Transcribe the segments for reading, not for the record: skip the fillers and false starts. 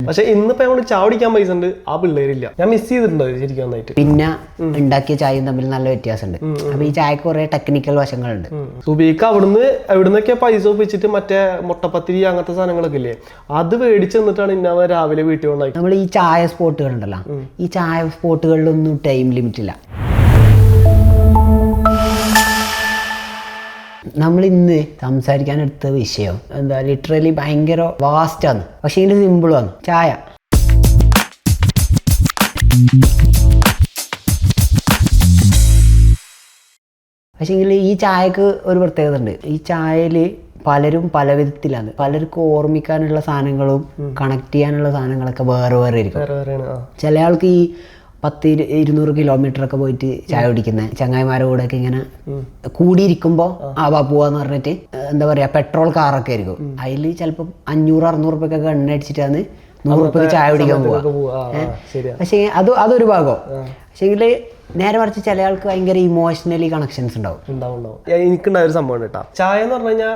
പക്ഷെ ഇന്നിപ്പോ നമ്മൾ ചായ കുടിക്കാൻ പൈസ ഉണ്ട്, ആ പിള്ളേരില്ല. ഞാൻ മിസ് ചെയ്തിട്ടുണ്ട് ശരിക്കും നന്നായിട്ട്. പിന്നെ ഉണ്ടാക്കിയ ചായയും തമ്മിൽ നല്ല വ്യത്യാസമുണ്ട്. അപ്പൊ ഈ ചായക്ക് കുറെ ടെക്നിക്കൽ വശങ്ങളുണ്ട്. സുബീക്ക് എവിടുന്നൊക്കെ പൈസ ഒപ്പിച്ചിട്ട് മറ്റേ മുട്ടപ്പത്തിരി അങ്ങനത്തെ സാധനങ്ങളൊക്കെ ഇല്ലേ, അത് മേടിച്ച് തന്നിട്ടാണ് ഇന്നവ രാവിലെ വീട്ടിൽ കൊണ്ടായി. നമ്മൾ ഈ ചായ സ്പോട്ടുകൾ ഉണ്ടല്ലോ, ഈ ചായ സ്പോട്ടുകളിലൊന്നും ടൈം ലിമിറ്റ് ഇല്ല. നമ്മൾ ഇന്ന് സംസാരിക്കാൻ എടുത്ത വിഷയം എന്താ ലിറ്ററലി ഭയങ്കര വാസ്റ്റാണ്, പക്ഷെ ഇതിന് സിമ്പിളാണ്. ചായ. പക്ഷേങ്കിൽ ഈ ചായക്ക് ഒരു പ്രത്യേകത ഉണ്ട്. ഈ ചായയിൽ പലരും പല വിധത്തിലാണ്. പലർക്കും ഓർമ്മിക്കാനുള്ള സാധനങ്ങളും കണക്ട് ചെയ്യാനുള്ള സാധനങ്ങളൊക്കെ വേറെ വേറെ ആയിരിക്കും. ചില ആൾക്ക് ഈ 100-200 കിലോമീറ്റർ ഒക്കെ പോയിട്ട് ചായ കുടിക്കുന്ന ചങ്ങായിമാരുടെ കൂടെ ഒക്കെ ഇങ്ങനെ കൂടിയിരിക്കുമ്പോൾ ആവാ പോവാന്ന് പറഞ്ഞിട്ട് എന്താ പറയാ പെട്രോൾ കാറൊക്കെ ആയിരിക്കും. അതിൽ ചിലപ്പോൾ 500-600 റുപ്യൊക്കെ എണ്ണ അടിച്ചിട്ടാണ് 100 റുപ്യക്ക് ചായ കുടിക്കാൻ പോവാ. പക്ഷേ അതൊരു ഭാഗം. പക്ഷേങ്കിൽ നേരെ മറിച്ച് ചില ആൾക്ക് ഭയങ്കര ഇമോഷണലി കണക്ഷൻസ് ഉണ്ടാവും. എനിക്കുണ്ടായ ഒരു സംഭവം കേട്ടോ. ചായ എന്ന് പറഞ്ഞു കഴിഞ്ഞാൽ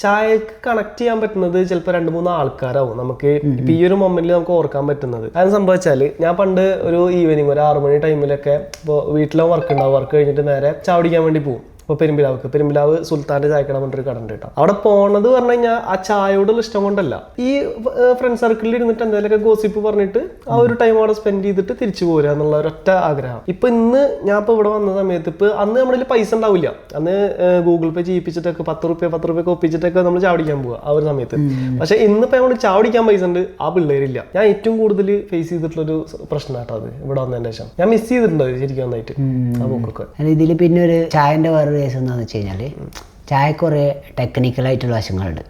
ചായക്ക് കണക്ട് ചെയ്യാൻ പറ്റുന്നത് ചിലപ്പോൾ 2-3 ആൾക്കാരാവും നമുക്ക് ഇപ്പൊ ഈ ഒരു മൊമെന്റിൽ നമുക്ക് ഓർക്കാൻ പറ്റുന്നത്. അത് സംഭവിച്ചാല് ഞാൻ പണ്ട് ഒരു ഈവനിങ് ഒരു 6 മണി ടൈമിലൊക്കെ ഇപ്പോൾ വീട്ടിലെ വർക്ക് ഉണ്ടാവും. വർക്ക് കഴിഞ്ഞിട്ട് നേരെ ചായ കുടിക്കാൻ വേണ്ടി പോകും. ഇപ്പോൾ പെരുമ്പിലാവ് സുൽത്താൻ്റെ ചായക്കട പറഞ്ഞൊരു കട ഉണ്ട് കേട്ടോ. അവിടെ പോണത് പറഞ്ഞു കഴിഞ്ഞാൽ ആ ചായയോടുള്ള ഇഷ്ടം കൊണ്ടല്ല, ഈ ഫ്രണ്ട് സർക്കിളിൽ ഇരുന്നിട്ട് എന്തെങ്കിലുമൊക്കെ ഗോസിപ്പ് പറഞ്ഞിട്ട് ആ ഒരു ടൈം അവിടെ സ്പെൻഡ് ചെയ്തിട്ട് തിരിച്ചു പോരുക എന്നുള്ള ഒരൊറ്റ ആഗ്രഹം. ഇപ്പൊ ഇന്ന് ഞാൻ ഇപ്പോൾ ഇവിടെ വന്ന സമയത്ത് ഇപ്പൊ അന്ന് നമ്മുടെ പൈസ ഉണ്ടാവില്ല. അന്ന് ഗൂഗിൾ പേ ചെയ്യിപ്പിച്ചിട്ടൊക്കെ 10 റുപ്യ ഒപ്പിച്ചിട്ടൊക്കെ നമ്മൾ ചാവടിക്കാൻ പോവുക ആ ഒരു സമയത്ത്. പക്ഷെ ഇന്നിപ്പോ നമ്മൾ ചാവടിക്കാൻ പൈസ ഉണ്ട്, ആ പിള്ളേരില്ല. ഞാൻ ഏറ്റവും കൂടുതൽ ഫേസ് ചെയ്തിട്ടുള്ളൊരു പ്രശ്നം കേട്ടോ അത് ഇവിടെ വന്നതിന് ശേഷം. ഞാൻ മിസ് ചെയ്തിട്ടുണ്ട് ശരിക്കും നന്നായിട്ട് ആ ബുക്കൊക്കെ. ഇതിൽ പിന്നെ ഒരു ചായന്റെ വേറെ കേസ് എന്താണെന്ന് വെച്ച് കഴിഞ്ഞാല് ചായക്ക് കുറെ ടെക്നിക്കൽ ആയിട്ടുള്ള വശങ്ങളുണ്ട്.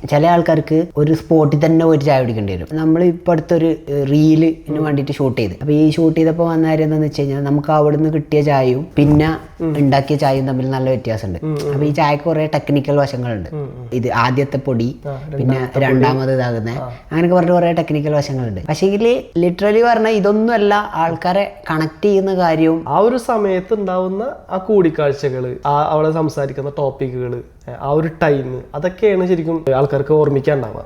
ചില ആൾക്കാർക്ക് ഒരു സ്പോട്ടിൽ തന്നെ പോയിട്ട് ചായ കുടിക്കേണ്ടി വരും. നമ്മൾ ഇപ്പൊ അടുത്തൊരു റീലിന് വേണ്ടിയിട്ട് ഷൂട്ട് ചെയ്ത്, അപ്പൊ ഈ ഷൂട്ട് ചെയ്തപ്പോൾ വന്ന കാര്യം എന്താണെന്ന് വെച്ച് കഴിഞ്ഞാൽ നമുക്ക് അവിടുന്ന് കിട്ടിയ ചായയും പിന്നെ ഉണ്ടാക്കിയ ചായയും തമ്മിൽ നല്ല വ്യത്യാസമുണ്ട്. അപ്പൊ ഈ ചായക്ക് കുറെ ടെക്നിക്കൽ വശങ്ങളുണ്ട്. ഇത് ആദ്യത്തെ പൊടി, പിന്നെ രണ്ടാമത് ഇതാകുന്നത്, അങ്ങനെയൊക്കെ പറഞ്ഞ കുറെ ടെക്നിക്കൽ വശങ്ങളുണ്ട്. പക്ഷേങ്കിൽ ലിറ്ററലി പറഞ്ഞാൽ ഇതൊന്നും അല്ല ആൾക്കാരെ കണക്ട് ചെയ്യുന്ന കാര്യവും ആ ഒരു സമയത്ത് ഉണ്ടാവുന്ന ആ കൂടിക്കാഴ്ചകൾ, അവിടെ സംസാരിക്കുന്ന ടോപ്പിക്കുകൾ, ആ ഒരു ടൈം, അതൊക്കെയാണ് ശരിക്കും ആൾക്കാർക്ക് ഓർമ്മിക്കാണ്ടാവുക.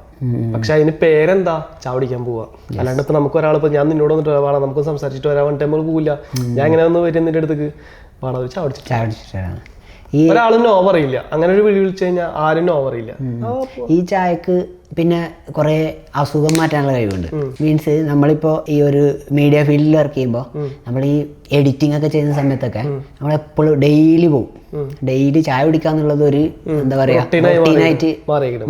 പക്ഷെ അതിന് പേരെന്താ ചാവടിക്കാൻ പോവാ. അല്ലാണ്ട് ഇപ്പൊ നമുക്ക് ഒരാളിപ്പോ ഞാൻ നിന്നോട് വന്നിട്ട് വേണം നമുക്ക് സംസാരിച്ചിട്ട് വരാൻ വേണ്ടി നമ്മൾ പോവില്ല. ഞാൻ ഇങ്ങനെ ഒന്ന് വരും നിന്റെ അടുത്തേക്ക് വേണം ഒരു ചാവടിച്ചിട്ടാണ്. ഒരാളും നോ പറയില്ല. അങ്ങനെ ഒരു വിളി വിളിച്ചു കഴിഞ്ഞാൽ ആരും നോ പറയില്ല. ഈ ചായക്ക് പിന്നെ കുറെ അസുഖം മാറ്റാനുള്ള കഴിവുണ്ട്. മീൻസ് നമ്മളിപ്പോ ഈ ഒരു മീഡിയ ഫീൽഡിൽ വർക്ക് ചെയ്യുമ്പോൾ നമ്മൾ ഈ എഡിറ്റിംഗ് ഒക്കെ ചെയ്യുന്ന സമയത്തൊക്കെ നമ്മളെപ്പോഴും ഡെയിലി പോകും. ഡെയിലി ചായ കുടിക്കാന്നുള്ളത് ഒരു എന്താ പറയാ റൂട്ടീനായിട്ട്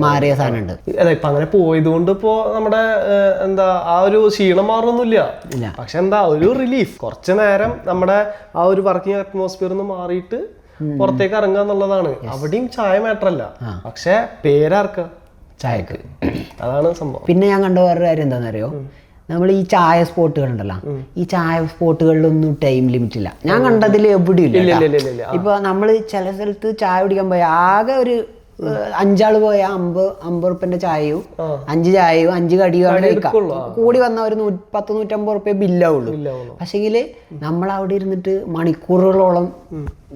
മാറിയ സാധനമുണ്ട്. ഇപ്പൊ അങ്ങനെ പോയതുകൊണ്ട് ഇപ്പോ നമ്മുടെ എന്താ ആ ഒരു ക്ഷീണം മാറൊന്നുമില്ല. പക്ഷെ എന്താ ഒരു റിലീഫ്, കുറച്ചു നേരം നമ്മുടെ ആ ഒരു വർക്കിംഗ് അറ്റ്മോസ്ഫിയർ മാറിയിട്ട് പുറത്തേക്ക് ഇറങ്ങുക എന്നുള്ളതാണ്. അവിടെയും ചായ മാറ്ററല്ല, പക്ഷെ പേരാർക്ക ചായക്ക്. അതാണ് സംഭവം. പിന്നെ ഞാൻ കണ്ട വേറൊരു കാര്യം എന്താണെന്നറിയോ, നമ്മൾ ഈ ചായ സ്പോട്ടുകൾ ഉണ്ടല്ലോ, ഈ ചായ സ്പോട്ടുകളിലൊന്നും ടൈം ലിമിറ്റ് ഇല്ല. ഞാൻ കണ്ടതിൽ എവിടെയും ഇല്ല. ഇപ്പൊ നമ്മൾ ചില സ്ഥലത്ത് ചായ കുടിക്കാൻ പോയ ആകെ ഒരു 5 ആള് പോയ 50 റുപ്യന്റെ ചായയും 5 ചായയും 5 കടിയുമാണ് കൂടി വന്ന ഒരു 100-150 റുപ്യ ബില്ലാവുള്ളൂ. പക്ഷെങ്കില് നമ്മൾ അവിടെ ഇരുന്നിട്ട് മണിക്കൂറുകളോളം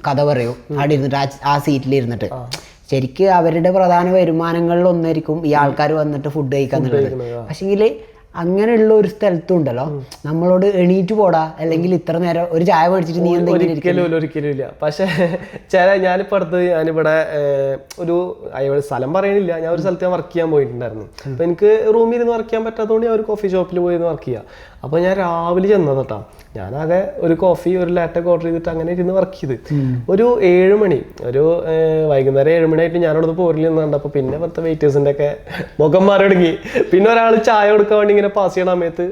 കഥ പറയും. അവിടെ ഇരുന്നിട്ട് ആ സീറ്റിൽ ഇരുന്നിട്ട് ശരിക്ക് അവരുടെ പ്രധാന വരുമാനങ്ങളിൽ ഒന്നായിരിക്കും ഈ ആൾക്കാർ വന്നിട്ട് ഫുഡ് കഴിക്കാന്നുള്ളത്. പക്ഷെങ്കില് അങ്ങനെയുള്ള ഒരു സ്ഥലത്തും ഉണ്ടല്ലോ നമ്മളോട് എണീറ്റ് പോടാ, അല്ലെങ്കിൽ ഇത്ര നേരം ഒരു ചായ മേടിച്ചിട്ട് നീ ഒരിക്കലും ഇല്ല. പക്ഷെ ഞാനിപ്പോ അടുത്ത് ഞാനിവിടെ ഒരു സ്ഥലം പറയണില്ല, ഞാൻ ഒരു സ്ഥലത്ത് ഞാൻ വർക്ക് ചെയ്യാൻ പോയിട്ടുണ്ടായിരുന്നു. അപ്പൊ എനിക്ക് റൂമിൽ ഇരുന്ന് വർക്ക് ചെയ്യാൻ പറ്റാത്തതുകൊണ്ട് ഞാൻ ഒരു കോഫി ഷോപ്പിൽ പോയി വർക്ക് ചെയ്യാം. അപ്പൊ ഞാൻ രാവിലെ ചെന്നത് കേട്ടോ, ഞാനാകെ ഒരു കോഫി ഒരു ലാറ്റൊക്കെ ഓർഡർ ചെയ്തിട്ട് അങ്ങനെ ഇരുന്ന് വർക്ക് ചെയ്ത് ഒരു 7 മണി, ഒരു വൈകുന്നേരം 7 മണിയായിട്ട് ഞാനവിടെ പോരിൽ നിന്ന് കണ്ടപ്പോൾ പിന്നെ പുറത്തെ വെയിറ്റേഴ്സിന്റെ ഒക്കെ മുഖം മാറി തുടങ്ങി. പിന്നെ ഒരാൾ ചായ കൊടുക്കാൻ വേണ്ടി ഇങ്ങനെ പാസ് ചെയ്യണ സമയത്ത്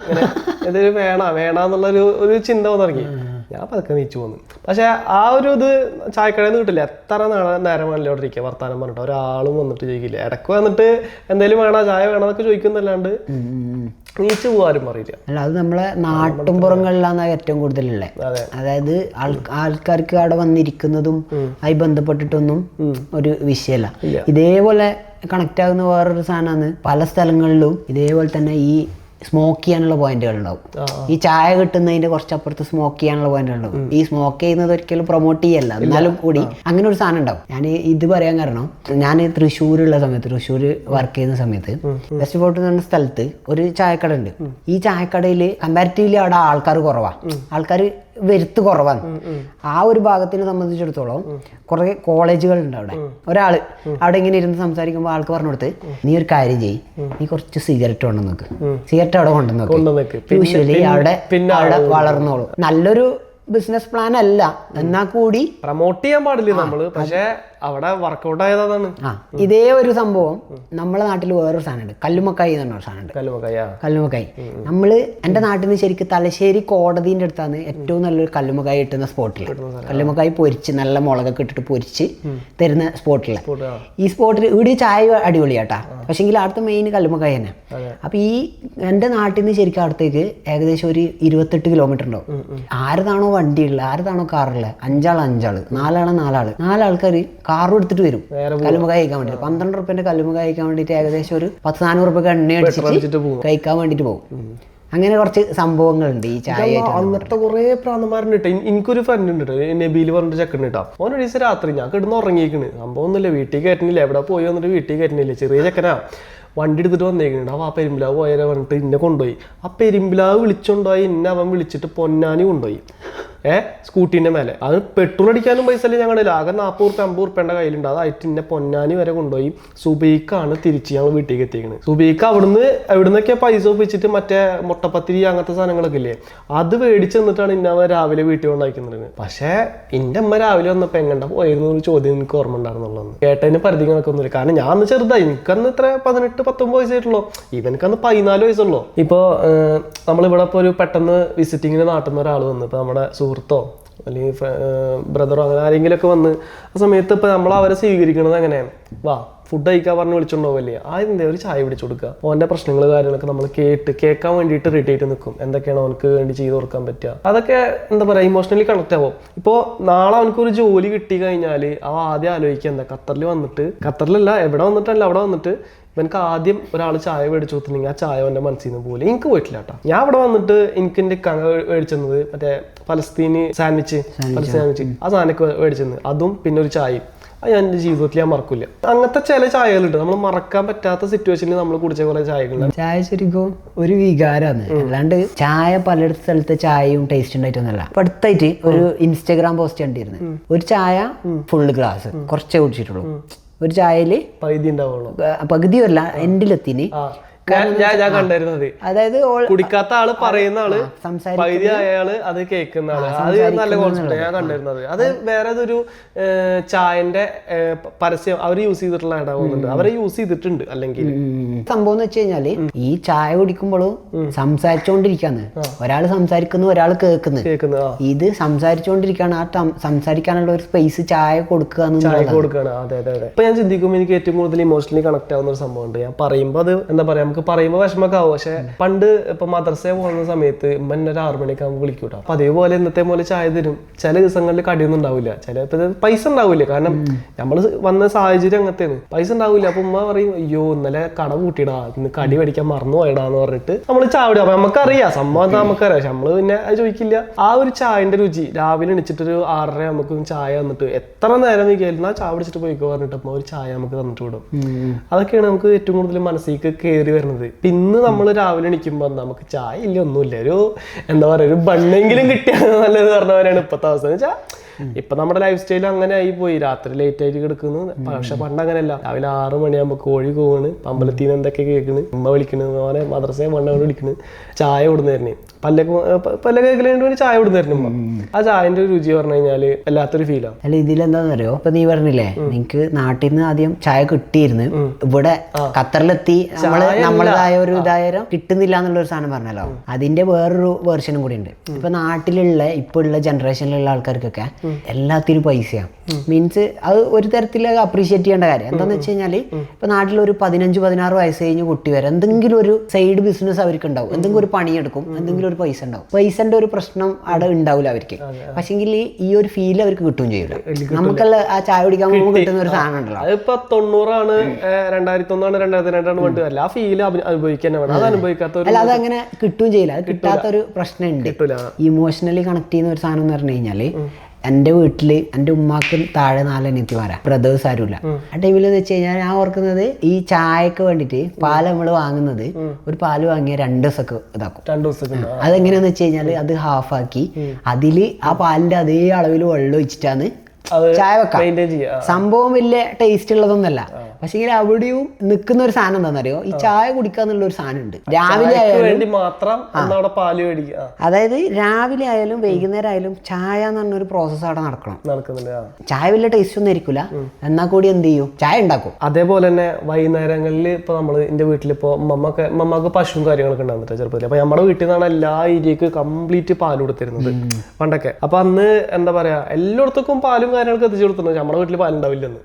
ഇങ്ങനെ എന്തെങ്കിലും വേണമെന്നുള്ള ഒരു ചിന്ത വന്നു തുടങ്ങി. ഞാൻ പതുക്കെ നീച്ചു പോന്നു. പക്ഷെ ആ ഒരു ഇത് ചായക്കടയിൽ നിന്ന് കിട്ടില്ല. എത്ര നേരം വേണമല്ലോ അവിടെ ഇരിക്കുക വർത്താനം പറഞ്ഞിട്ട് ഒരാളും വന്നിട്ട് ചോദിക്കില്ല. ഇടയ്ക്ക് വന്നിട്ട് എന്തെങ്കിലും ചായ വേണമെന്നൊക്കെ ചോദിക്കുന്നല്ലാണ്ട് നീച്ചു പോകാനും പറയില്ല. അല്ല, അത് നമ്മളെ നാട്ടുംപുറങ്ങളിലാണ് ഏറ്റവും കൂടുതലുള്ളത്. അതായത് ആൾക്കാർക്ക് അവിടെ വന്നിരിക്കുന്നതും ആയി ബന്ധപ്പെട്ടിട്ടൊന്നും ഒരു വിഷയമല്ല. ഇതേപോലെ കണക്ട് ആകുന്ന വേറൊരു സാധനമാണ് പല സ്ഥലങ്ങളിലും ഇതേപോലെ തന്നെ ഈ സ്മോക്ക് ചെയ്യാനുള്ള പോയിന്റുകൾ ഉണ്ടാവും. ഈ ചായ കിട്ടുന്നതിന്റെ കുറച്ചപ്പുറത്ത് സ്മോക്ക് ചെയ്യാനുള്ള പോയിന്റുകൾ ഉണ്ടാവും. ഈ സ്മോക്ക് ചെയ്യുന്നത് ഒരിക്കലും പ്രൊമോട്ട് ചെയ്യല്ല, എന്നാലും കൂടി അങ്ങനെ ഒരു സാധനം ഉണ്ടാവും. ഞാൻ ഇത് പറയാൻ കാരണം, ഞാൻ തൃശ്ശൂരുള്ള സമയത്ത്, തൃശ്ശൂർ വർക്ക് ചെയ്യുന്ന സമയത്ത് വെസ്റ്റ് ഫോർട്ട് എന്ന് പറഞ്ഞ സ്ഥലത്ത് ഒരു ചായക്കട ഉണ്ട്. ഈ ചായക്കടയിൽ കമ്പാരിറ്റീവ്ലി അവിടെ ആൾക്കാർ കുറവാണ്, ആൾക്കാർ വരുത്ത് കുറവാണ്. ആ ഒരു ഭാഗത്തിനെ സംബന്ധിച്ചിടത്തോളം കുറെ കോളേജുകൾ ഉണ്ട് അവിടെ. ഒരാള് അവിടെ ഇങ്ങനെ ഇരുന്ന് സംസാരിക്കുമ്പോൾ ആൾക്ക് പറഞ്ഞു കൊടുത്ത്, നീ ഒരു കാര്യം ചെയ്യ്, നീ കുറച്ച് സിഗരറ്റ് കൊണ്ടുവന്ന് നോക്ക്, സിഗരറ്റ് അവിടെ കൊണ്ടുവന്ന് യൂഷ്വലി അവിടെ വളർന്നോളൂ. നല്ലൊരു ബിസിനസ് പ്ലാൻ അല്ല, എന്നാൽ കൂടി പ്രൊമോട്ട് ചെയ്യാൻ പാടില്ല നമ്മള്, പക്ഷെ അവിടെ വർക്കൗട്ട് ആയതാണ്. ഇതേ ഒരു സംഭവം നമ്മളെ നാട്ടിൽ വേറൊരു സാധനമുണ്ട്, കല്ലുമക്കായി എന്ന് പറഞ്ഞ സാധനമുണ്ട്. കല്ലുമക്കായി നമ്മള് എൻ്റെ നാട്ടിൽ നിന്ന് ശരിക്കും തലശ്ശേരി കോടതിൻ്റെ അടുത്താണ് ഏറ്റവും നല്ലൊരു കല്ലുമക്കായി കിട്ടുന്ന സ്പോട്ടിൽ. കല്ലുമക്കായി പൊരിച്ച് നല്ല മുളകൊക്കെ ഇട്ടിട്ട് പൊരിച്ച് തരുന്ന സ്പോട്ടില്. ഈ സ്പോട്ടിൽ ഇവിടെ ചായ അടിപൊളിയാട്ടാ, പക്ഷെങ്കിൽ അവിടുത്തെ മെയിൻ കല്ലുമക്കായി തന്നെ. അപ്പൊ ഈ എൻ്റെ നാട്ടിൽ നിന്ന് ശരിക്കും അവിടത്തേക്ക് ഏകദേശം ഒരു 28 കിലോമീറ്റർ ഉണ്ടാവും. ആരതാണോ വണ്ടിയുള്ള, ആരതാണോ കാറുള്ള, 5 ആള് 4 ആൾക്കാർ കാറും എടുത്തിട്ട് വരും കല്ലുമക്കായി കഴിക്കാൻ വേണ്ടിട്ട്. 12 റുപ്യന്റെ കല്ലുമക്കായി കഴിക്കാൻ വേണ്ടിട്ട് ഏകദേശം ഒരു 10-400 റുപ്യ എണ്ണ അടിച്ചിട്ട് കഴിക്കാൻ വേണ്ടിട്ട് പോകും. അങ്ങനെ കുറച്ച് സംഭവങ്ങളുണ്ട് ഈ ചായ. അങ്ങനത്തെ കുറെ പ്രാന്തന്മാരുണ്ട്. എനിക്കൊരു ഫ്രണ്ട് ഉണ്ട്, നബീല് പറഞ്ഞിട്ട് ചെക്കൻ കേട്ടോ. ഓൻ ഒരു ദിവസം രാത്രി ഞാൻ കിടന്ന് ഉറങ്ങിയിരിക്കണ്, സംഭവം ഒന്നുമില്ല, വീട്ടിൽ കയറ്റുന്നില്ല, എവിടെ പോയി വന്നിട്ട് വീട്ടിൽ കയറ്റുന്നില്ല, ചെറിയ ചെക്കനാ, വണ്ടി എടുത്തിട്ട് വന്നേക്കുന്നുണ്ട്. ആ പെരുമ്പിലാവ് പോയാലോ പറഞ്ഞിട്ട് ഇന്നെ കൊണ്ടുപോയി. ആ പെരുമ്പിലാവ് വിളിച്ചുകൊണ്ടുപോയി, ഇന്നെ അവൻ വിളിച്ചിട്ട് പൊന്നാനി കൊണ്ടുപോയി സ്കൂട്ടീൻ്റെ മേലെ. അത് പെട്രോൾ അടിക്കാനും പൈസ അല്ലേ ഞങ്ങളുടെ, ആകെ 40 റുപ്യ 50 റുപ്യൻ്റെ കയ്യിലുണ്ട്. അതായിട്ട് ഇന്നെ പൊന്നാനി വരെ കൊണ്ടുപോയി. സുബൈക്കാണ് തിരിച്ച് ഞങ്ങൾ വീട്ടിലേക്ക് എത്തിക്കുന്നത്. സുബൈക്ക് എവിടുന്നൊക്കെ പൈസ ഒപ്പിച്ചിട്ട് മറ്റേ മുട്ടപ്പത്തിരി അങ്ങനത്തെ സാധനങ്ങളൊക്കെ ഇല്ലേ, അത് മേടിച്ച് തന്നിട്ടാണ് ഇന്ന രാവിലെ വീട്ടിൽ കൊണ്ടയക്കുന്നത്. പക്ഷേ എൻ്റെ അമ്മ രാവിലെ വന്നപ്പോൾ എങ്ങണ്ട പോയിരുന്നു ഒരു ചോദ്യം എനിക്ക് ഓർമ്മ ഉണ്ടായിരുന്നുള്ളൂ. കേട്ടതിന് പരിധി കണക്കൊന്നുമില്ല, കാരണം ഞാൻ അന്ന് ചെറുതായി, എനിക്കന്ന് ഇത്ര 18-19 വയസ്സായിട്ടുള്ളൂ, ഇവനക്കന്ന് 14 വയസ്സുള്ളൂ. ഇപ്പോൾ നമ്മളിവിടെ ഇപ്പോൾ ഒരു പെട്ടെന്ന് വിസിറ്റിങ്ങിന് നാട്ടിൽ നിന്ന് ഒരാൾ വന്നു, ഇപ്പോൾ നമ്മുടെ സുഹൃത്തോ അല്ലെങ്കിൽ ബ്രദറോ അങ്ങനെ ആരെങ്കിലുമൊക്കെ വന്ന് ആ സമയത്ത് ഇപ്പം നമ്മൾ അവരെ സ്വീകരിക്കുന്നത് എങ്ങനെയാണ്, വാ ഫുഡ് കഴിക്കാൻ പറഞ്ഞ് വിളിച്ചുകൊണ്ടുപോകല്ലേ, ആദ്യം ഒരു ചായ പിടിച്ചു കൊടുക്കുക. ഓൻ്റെ പ്രശ്നങ്ങൾ കാര്യങ്ങളൊക്കെ നമ്മൾ കേൾക്കാൻ വേണ്ടിയിട്ട് റെഡി ആയിട്ട് നിൽക്കും. എന്തൊക്കെയാണ് അവനക്ക് വേണ്ടി ചെയ്ത് കൊടുക്കാൻ പറ്റുക, അതൊക്കെ എന്താ പറയുക ഇമോഷണലി കണക്ട് ആവും. ഇപ്പോൾ നാളെ അവനക്കൊരു ജോലി കിട്ടി കഴിഞ്ഞാൽ അവ ആദ്യം ആലോചിക്കുക എന്താ, ഖത്തറിലല്ല എവിടെ വന്നിട്ടല്ല, അവിടെ വന്നിട്ട് എനിക്ക് ആദ്യം ഒരാൾ ചായ മേടിച്ചു കൊടുത്തിട്ടുണ്ടെങ്കിൽ ആ ചായ എൻ്റെ മനസ്സിൽ നിന്ന് പോലെ എനിക്ക് പോയിട്ടില്ല കേട്ടോ. ഞാൻ അവിടെ വന്നിട്ട് എനിക്ക് എൻ്റെ മേടിച്ചെന്നത് മറ്റേ ഫലസ്തീനി സാൻഡ്വിച്ച് ആ സാധനമൊക്കെ മേടിച്ചെന്ന്, അതും പിന്നെ ഒരു ചായയും. അത് ഞാൻ എൻ്റെ ജീവിതത്തിൽ ഞാൻ മറക്കില്ല. അങ്ങനത്തെ ചില ചായകളുണ്ട് നമ്മൾ മറക്കാൻ പറ്റാത്ത സിറ്റുവേഷനിൽ നമ്മൾ കുടിച്ച കുറെ ചായകളുണ്ട്. ചായ ശരിക്കും ഒരു വികാരമാണ്, അല്ലാണ്ട് ചായ പല സ്ഥലത്തെ ചായയും ടേസ്റ്റ് ഉണ്ടായിട്ടൊന്നുമല്ല. അപ്പൊ അടുത്തായിട്ട് ഒരു ഇൻസ്റ്റാഗ്രാം പോസ്റ്റ് കണ്ടിരുന്നു, ഒരു ചായ ഫുള്ള് ഗ്ലാസ് കുറച്ചേ കുടിച്ചിട്ടുള്ളൂ, ഒരു ചായയില് പകുതിയല്ല എൻഡിലെത്തിന്. ഞാൻ കണ്ടിരുന്നത്, അതായത് കുടിക്കാത്ത ആള് പറയുന്ന ആള് പകുതി അയാള് അത് കേൾക്കുന്ന ആള്, അത് നല്ല കോൺസെപ്റ്റ് ഞാൻ കണ്ടിരുന്നത്. അത് വേറെ ഒരു ചായന്റെ പരസ്യം അവർ യൂസ് ചെയ്തിട്ടുള്ള ഇടാവുന്നുണ്ട്, അവരെ യൂസ് ചെയ്തിട്ടുണ്ട്. അല്ലെങ്കിൽ സംഭവം എന്ന് വെച്ച് കഴിഞ്ഞാല് ഈ ചായ കുടിക്കുമ്പോഴും സംസാരിച്ചോണ്ടിരിക്കാന്ന്, ഒരാൾ സംസാരിക്കുന്നു ഒരാൾ കേൾക്കുന്നു, ഇത് സംസാരിച്ചോണ്ടിരിക്കാണ്. ആ സംസാരിക്കാനുള്ള ഒരു സ്പേസ് ചായ കൊടുക്കുകയാണ്. അതെ അതെ അതെ. ഇപ്പൊ ഞാൻ ചിന്തിക്കുമ്പോൾ എനിക്ക് ഏറ്റവും കൂടുതൽ ഇമോഷണലി കണക്ട് ആവുന്ന ഒരു സംഭവമുണ്ട്. ഞാൻ പറയുമ്പോൾ അത് എന്താ പറയാ, പറയുമ്പോൾ വിഷമൊക്കെ ആവും. പക്ഷെ പണ്ട് ഇപ്പൊ മദ്രസയിൽ പോകുന്ന സമയത്ത് ഇമ്മന്നെ ഒരു 6 മണിയൊക്കെ ആകുമ്പോൾ വിളിക്കൂട്ടോ. അപ്പൊ അതേപോലെ ഇന്നത്തെ പോലെ ചായ തരും. ചില ദിവസങ്ങളിൽ കടിയൊന്നും ഉണ്ടാവില്ല, ചിലപ്പോൾ പൈസ ഉണ്ടാവില്ല, കാരണം നമ്മൾ വന്ന സാഹചര്യം അങ്ങനത്തെയാണ്, പൈസ ഉണ്ടാവില്ല. അപ്പൊ ഉമ്മ പറയും, അയ്യോ ഇന്നലെ കട കൂട്ടിയിടാ, ഇന്ന് കടി മേടിക്കാൻ മറന്നു പോയിടാന്ന് പറഞ്ഞിട്ട് നമ്മൾ ചായ കുടിക്കും. അപ്പൊ നമുക്കറിയാം സംഭവം എന്താ, നമുക്കറിയാം, പക്ഷെ നമ്മള് പിന്നെ അത് ചോദിക്കില്ല. ആ ഒരു ചായന്റെ രുചി, രാവിലെ എണിച്ചിട്ടൊരു 6:30 നമുക്ക് ചായ തന്നിട്ട് എത്ര നേരം വൈകിയാലും ആ ചായ പിടിച്ചിട്ട് പോയിക്കോ പറഞ്ഞിട്ട് അപ്പൊ ഒരു ചായ നമുക്ക് തന്നിട്ട് വിടും. അതൊക്കെയാണ് നമുക്ക് ഏറ്റവും കൂടുതൽ മനസ്സിലേക്ക് കയറി വരുന്നത്. ഇന്ന് നമ്മൾ രാവിലെ എണിക്കുമ്പോ നമുക്ക് ചായ ഇല്ല ഒന്നുമില്ല, ഒരു എന്താ പറയാ ഒരു ബണ്ണെങ്കിലും കിട്ടിയാൽ നല്ലത് പറഞ്ഞവരാണ് ഇപ്പത്തെ അവസ്ഥ. വെച്ചാൽ ഇപ്പൊ നമ്മുടെ ലൈഫ് സ്റ്റൈൽ അങ്ങനെ ആയി പോയി, രാത്രി ലേറ്റ് ആയിട്ട് കിടക്കുന്നു. പക്ഷെ പണ്ട് അങ്ങനെയല്ല, രാവിലെ 6 മണിയാകുമ്പോ കോഴി കൂവണ്, അമ്പലത്തിൽ നിന്ന് എന്തൊക്കെ കേൾക്കണ്, ഉമ്മ വിളിക്കണ്, മോനെ മദ്രസയെ മണ്ണ വിളിക്കണ്, ചായ കൊടുന്നേരണേ, പല കേൾക്കലേണ്ടി ഒരു ചായ കൊടുന്നേരുന്നു. ആ ചായന്റെ രുചി പറഞ്ഞു കഴിഞ്ഞാല് വല്ലാത്തൊരു ഫീലാണ്. അല്ല ഇതിലെന്താന്നറിയോ, ഇപ്പൊ നീ പറഞ്ഞില്ലേ നിങ്ങക്ക് നാട്ടിൽ നിന്ന് ആദ്യം ചായ കിട്ടിയിരുന്നു, ഇവിടെ ഖത്തറിലെത്തി നമ്മളതായ ഒരു ഇതായാലും കിട്ടുന്നില്ല എന്നുള്ള ഒരു സാധനം പറഞ്ഞല്ലോ, അതിന്റെ വേറൊരു വേർഷനും കൂടി ഉണ്ട്. ഇപ്പൊ നാട്ടിലുള്ള ഇപ്പൊ ഉള്ള ജനറേഷനിലുള്ള ആൾക്കാർക്കൊക്കെ എല്ലാത്തിനും പൈസയാണ്. മീൻസ് അത് ഒരു തരത്തിൽ അപ്രീഷിയേറ്റ് ചെയ്യേണ്ട കാര്യം എന്താണെന്ന് വെച്ച് കഴിഞ്ഞാൽ ഇപ്പൊ നാട്ടിലൊരു 15-16 വയസ്സ് കഴിഞ്ഞ് കുട്ടി വരെ എന്തെങ്കിലും ഒരു സൈഡ് ബിസിനസ് അവർക്ക് ഉണ്ടാവും, എന്തെങ്കിലും ഒരു പണിയെടുക്കും, എന്തെങ്കിലും ഒരു പൈസ ഉണ്ടാവും. പൈസന്റെ ഒരു പ്രശ്നം അവിടെ ഉണ്ടാവില്ല അവർക്ക്. പക്ഷെങ്കിൽ ഈ ഒരു ഫീൽ അവർക്ക് കിട്ടുകയും ചെയ്യില്ല. നമുക്കുള്ള ആ ചായ കുടിക്കാൻ പോകുമ്പോൾ കിട്ടുന്ന ഒരു സാധനം ഉണ്ടല്ലോ, അതിപ്പോ 90 2001 2002 വേണ്ടി വരില്ല, ആ ഫീൽ അനുഭവിക്കാൻ വേണം. അത് അനുഭവിക്കാത്ത അല്ല, അതങ്ങനെ കിട്ടുകയും ചെയ്യില്ല. അത് കിട്ടാത്തൊരു പ്രശ്നമുണ്ട്. ഇമോഷണലി കണക്ട് ചെയ്യുന്ന ഒരു സാധനം എന്ന് പറഞ്ഞു കഴിഞ്ഞാല്, എൻ്റെ വീട്ടില് എൻ്റെ ഉമ്മാക്ക് താഴെ 4 അനിയത്തിമാരാ, ബ്രദേഴ്സ് ആരുമില്ല. ആ ടൈമിൽ എന്ന് വെച്ച് കഴിഞ്ഞാൽ ഞാൻ ഓർക്കുന്നത് ഈ ചായക്ക് വേണ്ടിയിട്ട് പാല് നമ്മൾ വാങ്ങുന്നത്, ഒരു പാല് വാങ്ങിയ 2 ദിവസമൊക്കെ ഇതാക്കും. 2 ദിവസം അതെങ്ങനെയാന്ന് വെച്ച് കഴിഞ്ഞാൽ അത് ഹാഫാക്കി അതില് ആ പാലിന്റെ അതേ അളവിൽ വെള്ളം ഒഴിച്ചിട്ടാണ് ചായ വെക്കാം. സംഭവം വലിയ ടേസ്റ്റ് ഉള്ളതൊന്നല്ല, പക്ഷെ അവിടെയും നിൽക്കുന്ന ഒരു സാധനം എന്താണെന്നറിയോ, ഈ ചായ കുടിക്കാന്നുള്ള ഒരു സാധനം ഉണ്ട്. രാവിലെ ആയാലും മാത്രം പാല് മേടിക്കുക, അതായത് രാവിലെ ആയാലും വൈകുന്നേരം ആയാലും ചായ എന്ന് പറഞ്ഞൊരു പ്രോസസ്സ് അവിടെ നടക്കുന്നുണ്ട്. ചായ വലിയ ടേസ്റ്റ് ഒന്നും ആയിരിക്കില്ല, എന്നാൽ കൂടി എന്ത് ചെയ്യും, ചായ ഉണ്ടാക്കും. അതേപോലെ തന്നെ വൈകുന്നേരങ്ങളിൽ ഇപ്പൊ നമ്മള് എന്റെ വീട്ടിലിപ്പോ മമ്മക്ക് പശുവും കാര്യങ്ങളൊക്കെ ഉണ്ടാകുന്നുണ്ട് ചെറുപ്പത്തിൽ. അപ്പൊ നമ്മുടെ വീട്ടിൽ നിന്നാണ് എല്ലാ ഏരിയക്ക് കംപ്ലീറ്റ് പാല് കൊടുത്തിരുന്നത് പണ്ടൊക്കെ. അപ്പൊ അന്ന് എന്താ പറയാ, എല്ലായിടത്തേക്കും പാലും കാര്യങ്ങളൊക്കെ എത്തിച്ചു കൊടുത്തിട്ടുണ്ട്. നമ്മുടെ വീട്ടിൽ പാലുണ്ടാവില്ലെന്ന്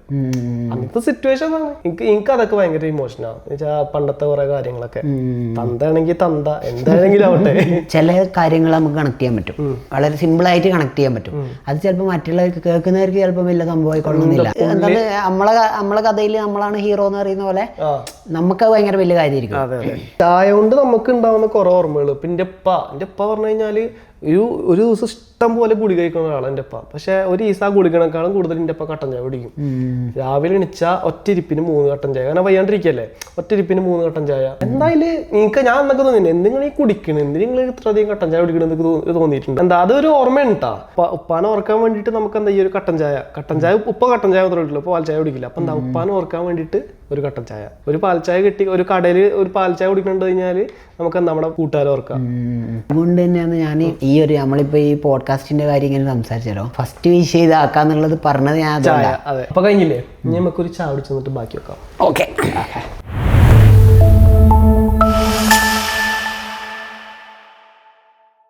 അന്നത്തെ സിറ്റുവേഷൻ ആണ്. എനിക്ക് അതൊക്കെ ഭയങ്കര ഇമോഷനാണ്. പണ്ടത്തെ കുറെ കാര്യങ്ങളൊക്കെ, തന്താണെങ്കിൽ തന്ത, എന്താണെങ്കിലും ആവട്ടെ. ചില കാര്യങ്ങൾ നമുക്ക് കണക്ട് ചെയ്യാൻ പറ്റും, വളരെ സിമ്പിൾ ആയിട്ട് കണക്ട് ചെയ്യാൻ പറ്റും. അത് ചിലപ്പോൾ മറ്റുള്ളവർക്ക് കേൾക്കുന്നവർക്ക് ചിലപ്പോൾ വലിയ സംഭവമായി കൊള്ളുന്നില്ല. എന്താണ് നമ്മളെ കഥയിൽ നമ്മളാണ് ഹീറോ എന്ന് പറയുന്ന പോലെ നമുക്ക് ഭയങ്കര വലിയ കാര്യമായിരിക്കും. ചായ കൊണ്ട് നമുക്ക് ഉണ്ടാവുന്ന കുറെ ഓർമ്മകൾ. ഇപ്പൊ എന്റെ ഉപ്പ പറഞ്ഞു കഴിഞ്ഞാല് ഒരു ദിവസം ഇഷ്ടം പോലെ ഗുളിക കഴിക്കുന്ന ഒരാളാണ് എൻ്റെ ഉപ്പ. പക്ഷെ ഒരു ഈസ ഗുളികണേക്കാളും കൂടുതൽ എൻ്റെ ഉപ്പ കട്ടൻ ചായ കുടിക്കും. രാവിലെ എണിച്ച ഒറ്റയിരിപ്പിന് 3 കട്ടൻ ചായ, കാരണം വയ്യാണ്ടിരിക്കല്ലേ, ഒറ്റയിരിപ്പിന് 3 കട്ടൻ ചായ. എന്തായാലും നിങ്ങൾക്ക് ഞാൻ എന്നൊക്കെ തോന്നിയില്ല, എന്തെങ്കിലും ഈ കുടിക്കണം, എന്തെങ്കിലും ഇത്രയധികം കട്ടൻ ചായ കുടിക്കണം എന്നൊക്കെ തോന്നിയിട്ടുണ്ട്. എന്താ അതൊരു ഓർമ്മയാണ് കേട്ടാ. ഉപ്പാനെ ഓർക്കാൻ വേണ്ടിയിട്ട് നമുക്ക് എന്താ ഈ ഒരു കട്ടൻ ചായ ഉപ്പ കട്ടൻ ചായ മാത്രമേ ഉള്ളൂ, ഉപ്പ പാൽ ചായ കുടിക്കില്ല. അപ്പൊ എന്താ ഉപ്പാനെ ഓർക്കാൻ വേണ്ടിയിട്ട് ഒരു കട്ടൻ ചായ, ഒരു പാൽ ചായ കിട്ടി, ഒരു കടയിൽ ഒരു പാൽ ചായ കുടിക്കണമെന്ന് കഴിഞ്ഞാല് നമുക്ക് നമ്മുടെ കൂട്ടുകാരെ ഓർക്കാം. അതുകൊണ്ട് തന്നെയാണ് ഞാൻ ഈ ഒരു നമ്മളിപ്പോ ഈ പോഡ്കാസ്റ്റിന്റെ കാര്യം ഇങ്ങനെ സംസാരിച്ചാലോ ഫസ്റ്റ് വിഷയം ഇതാക്കാന്നുള്ളത് പറഞ്ഞത് ഞാൻ. അതെ, അപ്പൊ കഴിഞ്ഞില്ലേ, ഇനി നമുക്കൊരു ചായ കുടിച്ചു ബാക്കി വെക്കാം. ഓക്കെ.